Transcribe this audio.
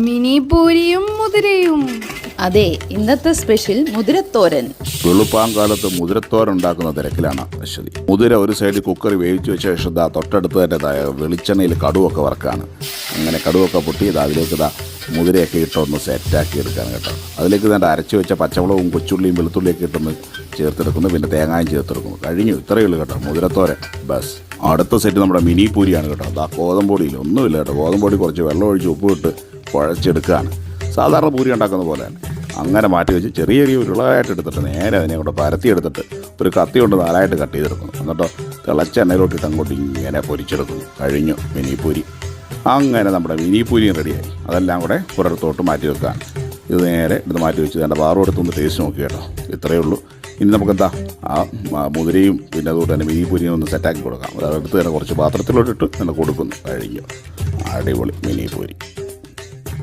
Mini പൂരിയും മുതിരയും. അതെ, ഇന്നത്തെ special മുതിരത്തോരൻ. വെളുപ്പാങ്കാലത്ത് മുതിരത്തോരൻ ഉണ്ടാക്കുന്ന തിരക്കിലാണ് അശ്വതി. മുതിര ഒരു സൈഡിൽ കുക്കറി വേവിച്ച് വെച്ച ശേഷം തൊട്ടടുത്ത് തന്നെ വെളിച്ചെണ്ണയിൽ കടുവൊക്കെ വറക്കാണ്. അങ്ങനെ കടുവൊക്കെ പൊട്ടി അതിലേക്ക് മുതിരയൊക്കെ ഇട്ടൊന്ന് സെറ്റാക്കി എടുക്കാൻ കേട്ടോ. അതിലേക്ക് തന്നെ അരച്ച് വെച്ച പച്ചമുളകും കൊച്ചുള്ളിയും വെളുത്തുള്ളിയൊക്കെ ഇട്ടൊന്ന് ചേർത്തെടുക്കുന്നു. പിന്നെ തേങ്ങായും ചേർത്തെടുക്കുന്നു. കഴിഞ്ഞു, ഇത്രയേ ഉള്ളൂ കേട്ടോ മുതിരത്തോരൻ. ബസ് അടുത്ത സെറ്റ് നമ്മുടെ മിനി പൂരിയാണ് കേട്ടോ. ഗോതമ്പൊടിയിൽ ഒന്നുമില്ല കേട്ടോ. ഗോതമ്പൊടി കുറച്ച് വെള്ളം ഒഴിച്ച് ഉപ്പിട്ട് കുഴച്ചെടുക്കുകയാണ്. സാധാരണ പൂരി ഉണ്ടാക്കുന്ന പോലെ തന്നെ. അങ്ങനെ മാറ്റി വെച്ച് ചെറിയ ചെറിയ ഉരുളായിട്ട് എടുത്തിട്ട് നേരെ അതിനെ കൊണ്ട് പരത്തിയെടുത്തിട്ട് ഒരു കത്തി കൊണ്ട് നാലായിട്ട് കട്ട് ചെയ്തെടുക്കുന്നു. എന്നിട്ടോ തിളച്ച എണ്ണയിലോട്ടിട്ട് അങ്ങോട്ട് ഇങ്ങനെ പൊരിച്ചെടുക്കുന്നു. കഴിഞ്ഞു മിനി പൂരി. അങ്ങനെ നമ്മുടെ മിനി പൂരിയും റെഡിയായി. അതെല്ലാം കൂടെ പുറത്തോട്ട് മാറ്റി വെക്കാൻ. ഇത് നേരെ ഇത് മാറ്റി വെച്ച് എൻ്റെ പാറും എടുത്തൊന്ന് ടേസ്റ്റ് നോക്കി കേട്ടോ. ഇത്രയേ ഉള്ളൂ. ഇനി നമുക്കെന്താ മുതിരയും പിന്നെ അതുകൊണ്ട് തന്നെ മിനി പൂരിയും ഒന്ന് സെറ്റാക്കി കൊടുക്കാം. അതെടുത്ത് തന്നെ കുറച്ച് പാത്രത്തിലോട്ടിട്ട് തന്നെ കൊടുക്കുന്നു. കഴിഞ്ഞു. അടിപൊളി മിനി പൂരി.